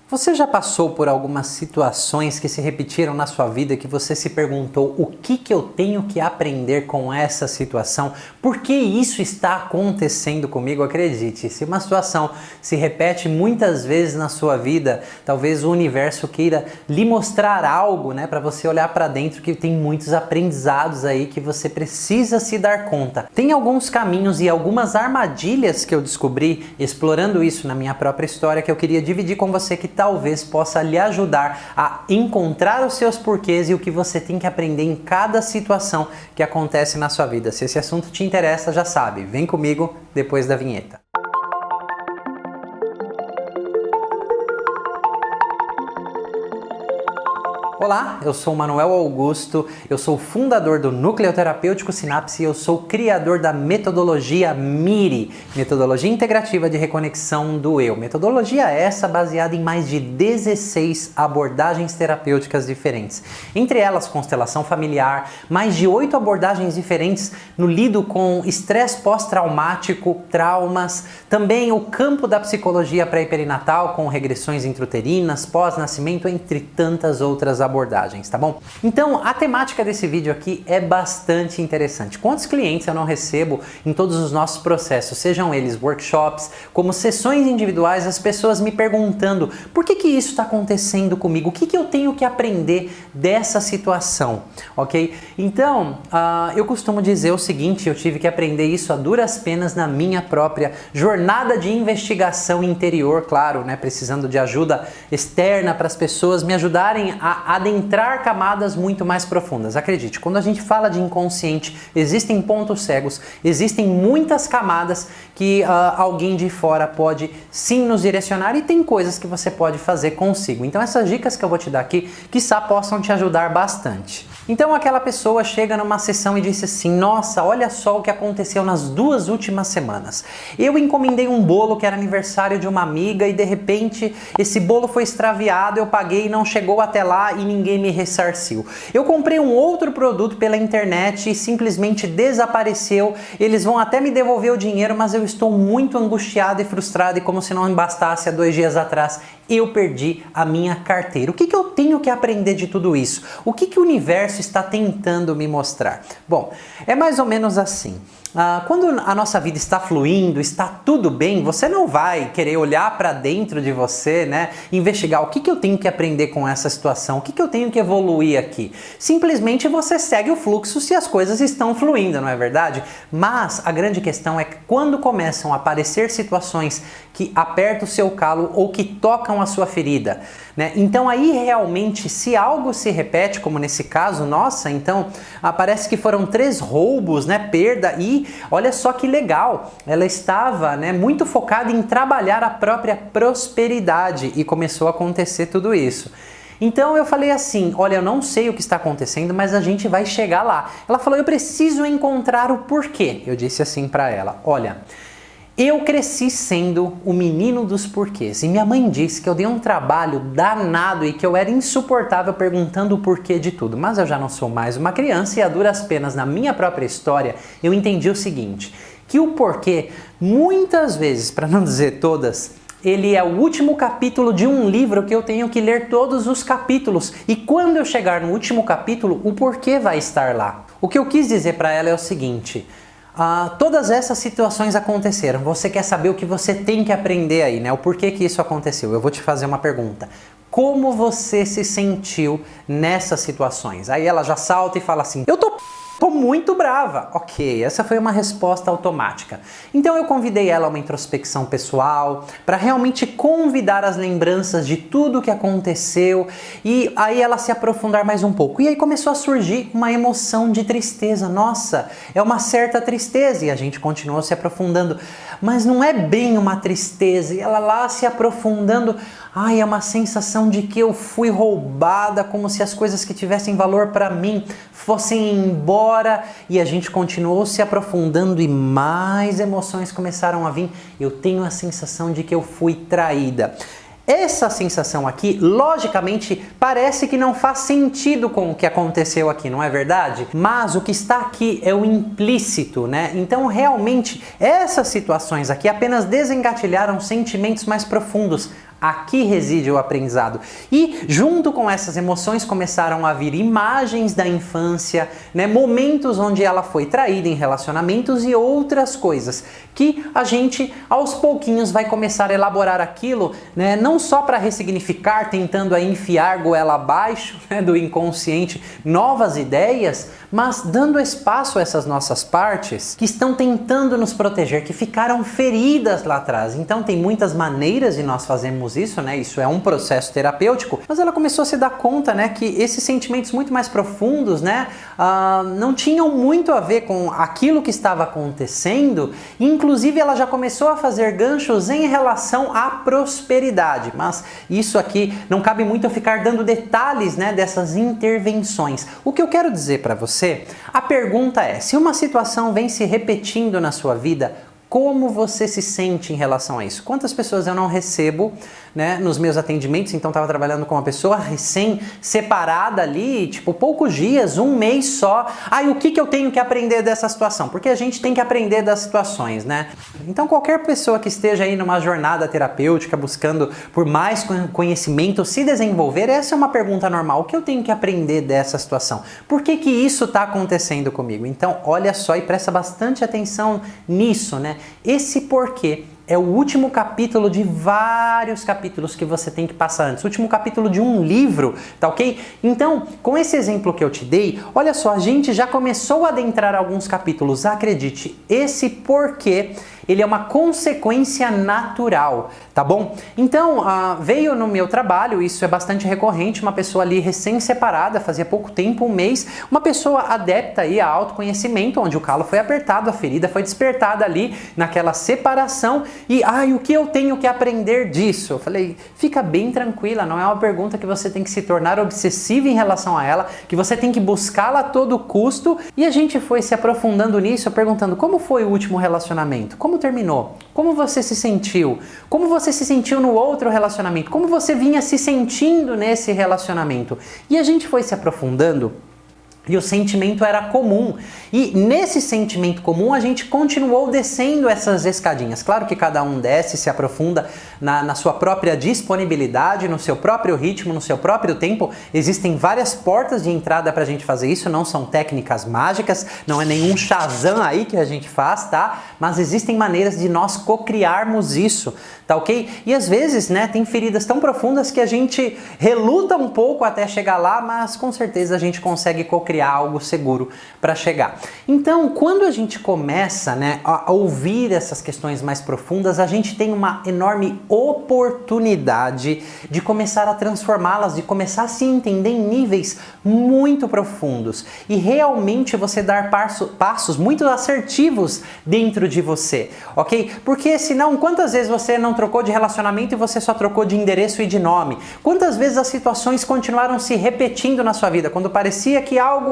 Você já passou por algumas situações que se repetiram na sua vida que você se perguntou o que eu tenho que aprender com essa situação? Por que isso está acontecendo comigo? Acredite, se uma situação se repete muitas vezes na sua vida, talvez o universo queira lhe mostrar algo, né, para você olhar para dentro, que tem muitos aprendizados aí que você precisa se dar conta. Tem alguns caminhos e algumas armadilhas que eu descobri explorando isso na minha própria história que eu queria dividir com você, que talvez possa lhe ajudar a encontrar os seus porquês e o que você tem que aprender em cada situação que acontece na sua vida. Se esse assunto te interessa, já sabe, vem comigo depois da vinheta. Olá, eu sou Manuel Augusto, eu sou fundador do Núcleo Terapêutico Sinapse e eu sou criador da metodologia MIRI, Metodologia Integrativa de Reconexão do Eu. Metodologia essa baseada em mais de 16 abordagens terapêuticas diferentes. Entre elas, constelação familiar, mais de 8 abordagens diferentes no lido com estresse pós-traumático, traumas, também o campo da psicologia pré-perinatal com regressões intrauterinas, pós-nascimento, entre tantas outras abordagens, tá bom? Então, a temática desse vídeo aqui é bastante interessante. Quantos clientes eu não recebo em todos os nossos processos, sejam eles workshops, como sessões individuais, as pessoas me perguntando por que isso está acontecendo comigo, o que eu tenho que aprender dessa situação, ok? Então, eu costumo dizer o seguinte, eu tive que aprender isso a duras penas na minha própria jornada de investigação interior, claro, né? Precisando de ajuda externa para as pessoas me ajudarem a adentrar camadas muito mais profundas. Acredite, quando a gente fala de inconsciente, existem pontos cegos, existem muitas camadas que alguém de fora pode sim nos direcionar e tem coisas que você pode fazer consigo. Então essas dicas que eu vou te dar aqui, quiçá possam te ajudar bastante. Então aquela pessoa chega numa sessão e disse assim: nossa, olha só o que aconteceu nas 2 últimas semanas. Eu encomendei um bolo que era aniversário de uma amiga e de repente esse bolo foi extraviado, eu paguei e não chegou até lá e ninguém me ressarciu. Eu comprei um outro produto pela internet e simplesmente desapareceu. Eles vão até me devolver o dinheiro, mas eu estou muito angustiado e frustrado e como se não bastasse, há 2 dias atrás eu perdi a minha carteira. O que eu tenho que aprender de tudo isso? O que o universo está tentando me mostrar? Bom, é mais ou menos assim. Quando a nossa vida está fluindo, está tudo bem, você não vai querer olhar para dentro de você, né? Investigar o que eu tenho que aprender com essa situação, o que eu tenho que evoluir aqui. Simplesmente você segue o fluxo se as coisas estão fluindo, não é verdade? Mas a grande questão é que quando começam a aparecer situações que apertam o seu calo ou que tocam a sua ferida, né? Então aí realmente, se algo se repete, como nesse caso, nossa, então parece que foram 3 roubos, né? Perda e olha só que legal, ela estava, né, muito focada em trabalhar a própria prosperidade e começou a acontecer tudo isso. Então eu falei assim, olha, eu não sei o que está acontecendo, mas a gente vai chegar lá. Ela falou, eu preciso encontrar o porquê. Eu disse assim para ela, olha, eu cresci sendo o menino dos porquês e minha mãe disse que eu dei um trabalho danado e que eu era insuportável perguntando o porquê de tudo. Mas eu já não sou mais uma criança e a duras penas na minha própria história eu entendi o seguinte, que o porquê muitas vezes, para não dizer todas, ele é o último capítulo de um livro que eu tenho que ler todos os capítulos e quando eu chegar no último capítulo, o porquê vai estar lá. O que eu quis dizer para ela é o seguinte, todas essas situações aconteceram, você quer saber o que você tem que aprender aí, né? O porquê que isso aconteceu? Eu vou te fazer uma pergunta. Como você se sentiu nessas situações? Aí ela já salta e fala assim, eu tô muito brava. Ok, essa foi uma resposta automática. Então eu convidei ela a uma introspecção pessoal, para realmente convidar as lembranças de tudo que aconteceu e aí ela se aprofundar mais um pouco. E aí começou a surgir uma emoção de tristeza. Nossa, é uma certa tristeza e a gente continuou se aprofundando. Mas não é bem uma tristeza e ela lá se aprofundando. Ai, é uma sensação de que eu fui roubada, como se as coisas que tivessem valor para mim fossem embora e a gente continuou se aprofundando e mais emoções começaram a vir. Eu tenho a sensação de que eu fui traída. Essa sensação aqui, logicamente, parece que não faz sentido com o que aconteceu aqui, não é verdade? Mas o que está aqui é o implícito, né? Então, realmente, essas situações aqui apenas desengatilharam sentimentos mais profundos. Aqui reside o aprendizado. E junto com essas emoções começaram a vir imagens da infância, né, momentos onde ela foi traída em relacionamentos e outras coisas que a gente aos pouquinhos vai começar a elaborar aquilo, né, não só para ressignificar, tentando aí enfiar goela abaixo, né, do inconsciente novas ideias, mas dando espaço a essas nossas partes que estão tentando nos proteger, que ficaram feridas lá atrás. Então tem muitas maneiras de nós fazermos isso, né? Isso é um processo terapêutico, mas ela começou a se dar conta, né, que esses sentimentos muito mais profundos, né, não tinham muito a ver com aquilo que estava acontecendo. Inclusive ela já começou a fazer ganchos em relação à prosperidade, mas isso aqui não cabe muito eu ficar dando detalhes, né, dessas intervenções. O que eu quero dizer para você, a pergunta é, se uma situação vem se repetindo na sua vida, como você se sente em relação a isso? Quantas pessoas eu não recebo, né, nos meus atendimentos? Então estava trabalhando com uma pessoa recém-separada ali, tipo poucos dias, um mês só. E o que eu tenho que aprender dessa situação? Porque a gente tem que aprender das situações, né? Então qualquer pessoa que esteja aí numa jornada terapêutica, buscando por mais conhecimento, se desenvolver, essa é uma pergunta normal. O que eu tenho que aprender dessa situação? Por que isso está acontecendo comigo? Então olha só e presta bastante atenção nisso, né? Esse porquê é o último capítulo de vários capítulos que você tem que passar antes. O último capítulo de um livro, tá ok? Então, com esse exemplo que eu te dei, olha só, a gente já começou a adentrar alguns capítulos. Acredite, esse porquê, ele é uma consequência natural, tá bom? Então, veio no meu trabalho, isso é bastante recorrente, uma pessoa ali recém-separada, fazia pouco tempo, um mês, uma pessoa adepta aí a autoconhecimento, onde o calo foi apertado, a ferida foi despertada ali naquela separação. E, o que eu tenho que aprender disso? Eu falei, fica bem tranquila, não é uma pergunta que você tem que se tornar obsessiva em relação a ela, que você tem que buscá-la a todo custo. E a gente foi se aprofundando nisso, perguntando como foi o último relacionamento, como terminou, como você se sentiu, como você se sentiu no outro relacionamento, como você vinha se sentindo nesse relacionamento. E a gente foi se aprofundando. E o sentimento era comum. E nesse sentimento comum a gente continuou descendo essas escadinhas. Claro que cada um desce, se aprofunda na sua própria disponibilidade, no seu próprio ritmo, no seu próprio tempo. Existem várias portas de entrada pra gente fazer isso, não são técnicas mágicas, não é nenhum Shazam aí que a gente faz, tá? Mas existem maneiras de nós cocriarmos isso, tá ok? E às vezes, né, tem feridas tão profundas que a gente reluta um pouco até chegar lá, mas com certeza a gente consegue cocriar algo seguro para chegar. Então, quando a gente começa, né, a ouvir essas questões mais profundas, a gente tem uma enorme oportunidade de começar a transformá-las, de começar a se entender em níveis muito profundos e realmente você dar passos muito assertivos dentro de você, ok? Porque senão, quantas vezes você não trocou de relacionamento e você só trocou de endereço e de nome? Quantas vezes as situações continuaram se repetindo na sua vida? Quando parecia que algo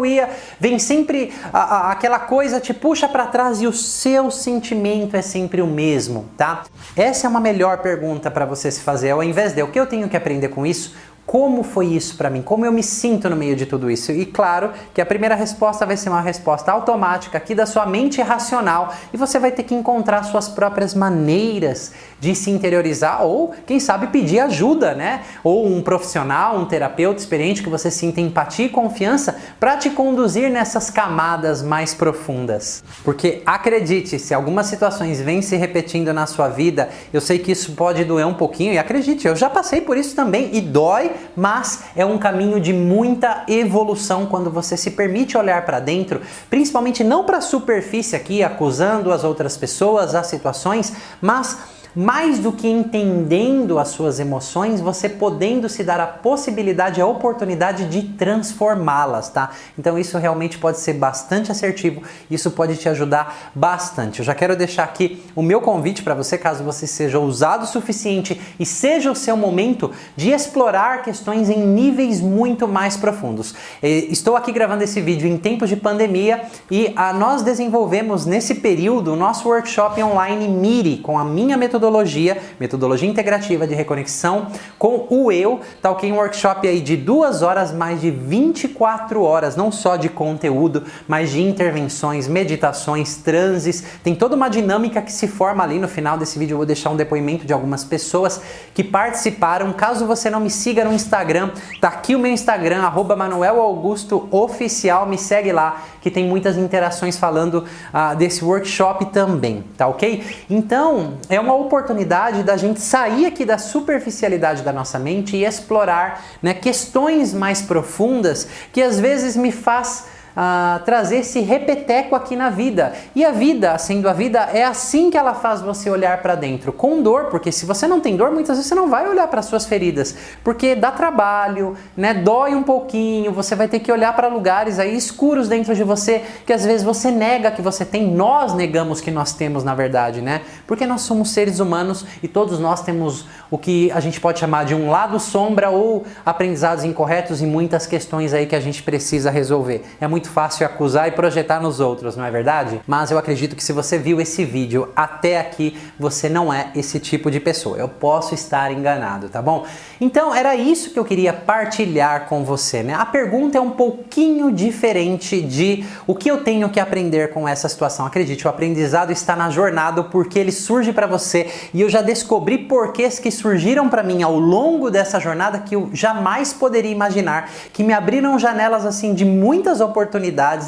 vem sempre aquela coisa te puxa para trás e o seu sentimento é sempre o mesmo, tá? Essa é uma melhor pergunta para você se fazer, ao invés de o que eu tenho que aprender com isso? Como foi isso para mim? Como eu me sinto no meio de tudo isso? E claro que a primeira resposta vai ser uma resposta automática aqui da sua mente racional e você vai ter que encontrar suas próprias maneiras de se interiorizar ou, quem sabe, pedir ajuda, né? Ou um profissional, um terapeuta experiente que você sinta empatia e confiança para te conduzir nessas camadas mais profundas. Porque acredite, se algumas situações vêm se repetindo na sua vida, eu sei que isso pode doer um pouquinho e acredite, eu já passei por isso também e dói, mas é um caminho de muita evolução quando você se permite olhar para dentro, principalmente não para a superfície aqui, acusando as outras pessoas, as situações, mas mais do que entendendo as suas emoções, você podendo se dar a possibilidade, a oportunidade de transformá-las, tá? Então isso realmente pode ser bastante assertivo, isso pode te ajudar bastante. Eu já quero deixar aqui o meu convite para você, caso você seja ousado o suficiente e seja o seu momento de explorar questões em níveis muito mais profundos. Estou aqui gravando esse vídeo em tempos de pandemia e nós desenvolvemos nesse período o nosso workshop online Miri, com a minha metodologia metodologia integrativa de reconexão com o eu, tá ok? Um workshop aí de 2 horas, mais de 24 horas, não só de conteúdo, mas de intervenções, meditações, transes, tem toda uma dinâmica que se forma ali. No final desse vídeo eu vou deixar um depoimento de algumas pessoas que participaram. Caso você não me siga no Instagram, tá aqui o meu Instagram, @manuelaugusto_oficial, me segue lá, que tem muitas interações falando desse workshop também, tá ok? Então, é uma oportunidade da gente sair aqui da superficialidade da nossa mente e explorar, né, questões mais profundas que às vezes me faz trazer esse repeteco aqui na vida. E a vida, sendo a vida, é assim que ela faz você olhar para dentro, com dor, porque se você não tem dor, muitas vezes você não vai olhar para suas feridas, porque dá trabalho, né? Dói um pouquinho, você vai ter que olhar para lugares aí escuros dentro de você, que às vezes você nega que você tem, nós negamos que nós temos, na verdade, né? Porque nós somos seres humanos e todos nós temos o que a gente pode chamar de um lado sombra ou aprendizados incorretos e muitas questões aí que a gente precisa resolver. É muito fácil acusar e projetar nos outros, não é verdade? Mas eu acredito que se você viu esse vídeo até aqui, você não é esse tipo de pessoa. Eu posso estar enganado, tá bom? Então era isso que eu queria partilhar com você, né? A pergunta é um pouquinho diferente de o que eu tenho que aprender com essa situação. Acredite, o aprendizado está na jornada, porque ele surge para você e eu já descobri porquês que surgiram para mim ao longo dessa jornada que eu jamais poderia imaginar, que me abriram janelas assim de muitas oportunidades,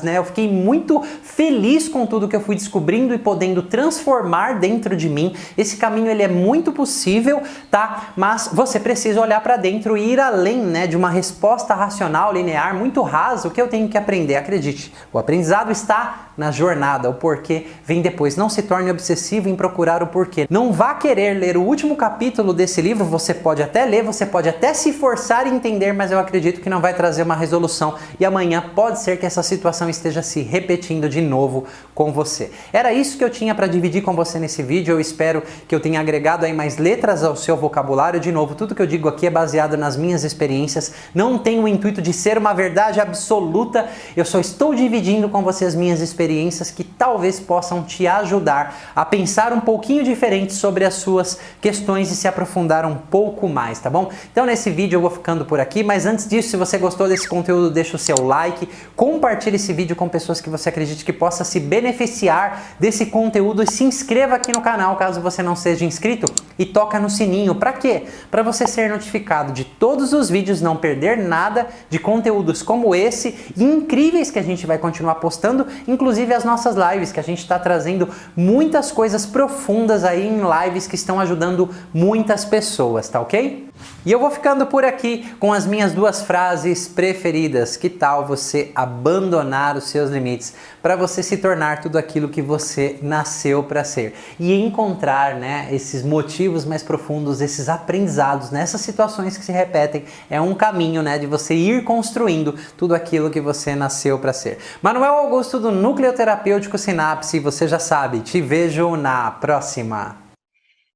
né? Eu fiquei muito feliz com tudo que eu fui descobrindo e podendo transformar dentro de mim. Esse caminho ele é muito possível, tá? Mas você precisa olhar para dentro e ir além, né, de uma resposta racional, linear, muito rasa. O que eu tenho que aprender? Acredite, o aprendizado está na jornada, o porquê vem depois. Não se torne obsessivo em procurar o porquê. Não vá querer ler o último capítulo desse livro, você pode até ler, você pode até se forçar e entender, mas eu acredito que não vai trazer uma resolução e amanhã pode ser que essa situação esteja se repetindo de novo com você. Era isso que eu tinha para dividir com você nesse vídeo. Eu espero que eu tenha agregado aí mais letras ao seu vocabulário. De novo, tudo que eu digo aqui é baseado nas minhas experiências. Não tenho o intuito de ser uma verdade absoluta. Eu só estou dividindo com você as minhas experiências que talvez possam te ajudar a pensar um pouquinho diferente sobre as suas questões e se aprofundar um pouco mais, tá bom? Então nesse vídeo eu vou ficando por aqui, mas antes disso, se você gostou desse conteúdo, deixa o seu like, compartilhe esse vídeo com pessoas que você acredite que possa se beneficiar desse conteúdo e se inscreva aqui no canal caso você não seja inscrito e toca no sininho. Para quê? Para você ser notificado de todos os vídeos, não perder nada de conteúdos como esse e incríveis que a gente vai continuar postando, inclusive as nossas lives, que a gente está trazendo muitas coisas profundas aí em lives que estão ajudando muitas pessoas, tá ok? E eu vou ficando por aqui com as minhas 2 frases preferidas. Que tal você abandonar os seus limites para você se tornar tudo aquilo que você nasceu para ser e encontrar, né, esses motivos mais profundos, esses aprendizados nessas situações que se repetem. É um caminho, né, de você ir construindo tudo aquilo que você nasceu para ser. Manuel Augusto do Núcleo Terapêutico Sinapse, você já sabe. Te vejo na próxima.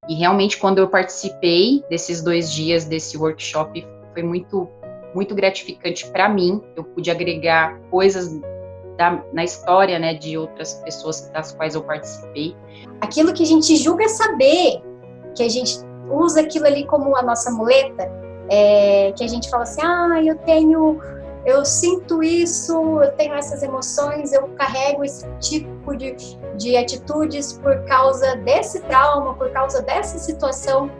E realmente, quando eu participei desses 2 dias desse workshop, foi muito, muito gratificante para mim. Eu pude agregar coisas na história, né, de outras pessoas das quais eu participei. Aquilo que a gente julga saber, que a gente usa aquilo ali como a nossa muleta, que a gente fala assim, eu sinto isso, eu tenho essas emoções, eu carrego esse tipo de atitudes por causa desse trauma, por causa dessa situação.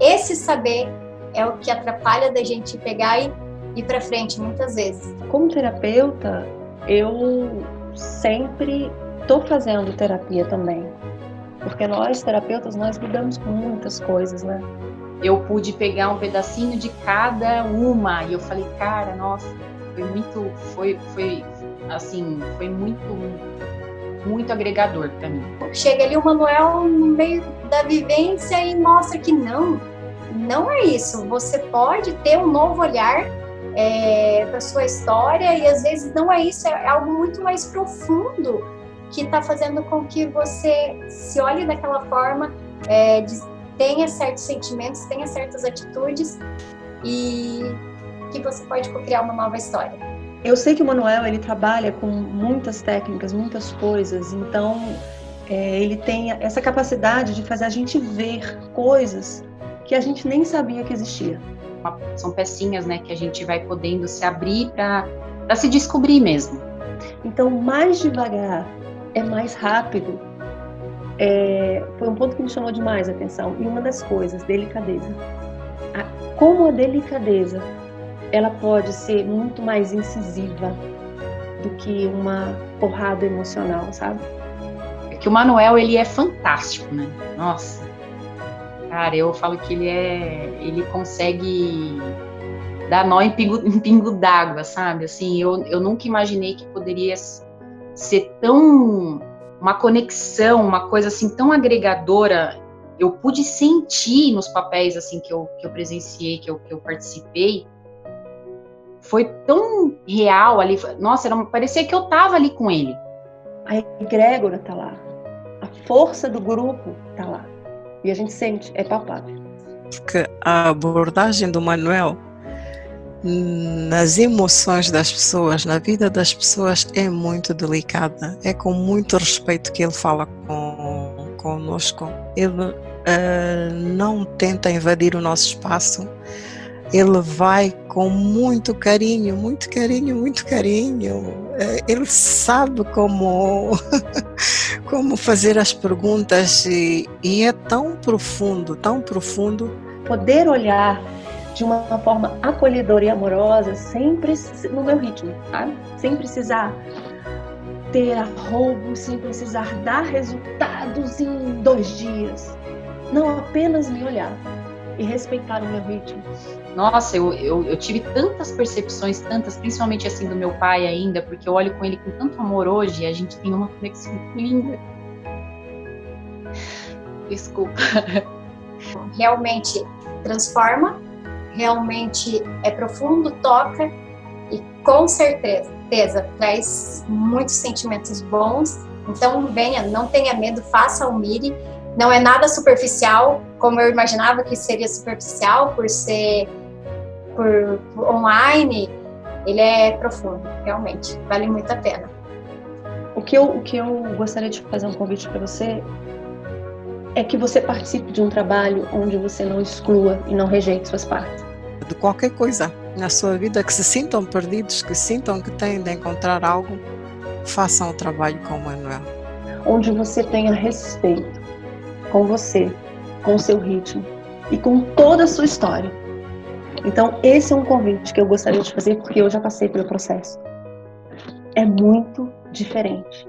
Esse saber é o que atrapalha da gente pegar e ir para frente muitas vezes. Como terapeuta, eu sempre estou fazendo terapia também, porque nós terapeutas, nós lidamos com muitas coisas, né? Eu pude pegar um pedacinho de cada uma e eu falei, cara, nossa, foi muito agregador para mim. Chega ali o Manuel no meio da vivência e mostra que não é isso. Você pode ter um novo olhar para sua história e às vezes não é isso, é algo muito mais profundo que está fazendo com que você se olhe daquela forma, tenha certos sentimentos, tenha certas atitudes e que você pode criar uma nova história. Eu sei que o Manuel, ele trabalha com muitas técnicas, muitas coisas, então Ele tem essa capacidade de fazer a gente ver coisas que a gente nem sabia que existia. São pecinhas, né, que a gente vai podendo se abrir para se descobrir mesmo. Então, mais devagar é mais rápido. Foi um ponto que me chamou demais a atenção. E uma das coisas, delicadeza. Como a delicadeza, ela pode ser muito mais incisiva do que uma porrada emocional, sabe? É que o Manuel, ele é fantástico, né? Nossa. Cara, eu falo que ele consegue dar nó em pingo d'água, sabe? Assim, eu nunca imaginei que poderia ser tão uma conexão, uma coisa assim tão agregadora. Eu pude sentir nos papéis assim que eu presenciei, que eu participei. Foi tão real ali. Nossa, parecia que eu tava ali com ele. A egrégora tá lá. A força do grupo tá lá. E a gente sente, é palpável. Porque a abordagem do Manuel nas emoções das pessoas, na vida das pessoas, é muito delicada. É com muito respeito que ele fala conosco. Ele não tenta invadir o nosso espaço. Ele vai com muito carinho, muito carinho, muito carinho. Ele sabe como fazer as perguntas e é tão profundo. Poder olhar de uma forma acolhedora e amorosa, sempre no meu ritmo, sabe? Sem precisar ter arrobo, sem precisar dar resultados em 2 dias. Não, apenas me olhar e respeitar o meu ritmo. Nossa, eu tive tantas percepções, principalmente assim do meu pai ainda, porque eu olho com ele com tanto amor hoje, e a gente tem uma conexão linda. Desculpa. Realmente transforma, realmente é profundo, toca e com certeza traz muitos sentimentos bons. Então venha, não tenha medo, faça o Miri. Não é nada superficial, como eu imaginava que seria superficial por ser por online. Ele é profundo, realmente, vale muito a pena. O que eu gostaria de fazer um convite para você é que você participe de um trabalho onde você não exclua e não rejeite suas partes. De qualquer coisa na sua vida, que se sintam perdidos, que sintam que têm de encontrar algo, façam o trabalho com o Manuel. Onde você tenha respeito com você, com o seu ritmo e com toda a sua história. Então, esse é um convite que eu gostaria de fazer, porque eu já passei pelo processo. É muito diferente.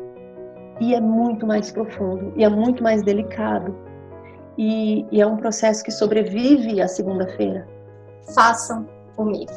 E é muito mais profundo. E é muito mais delicado. E é um processo que sobrevive à segunda-feira. Façam o Miri.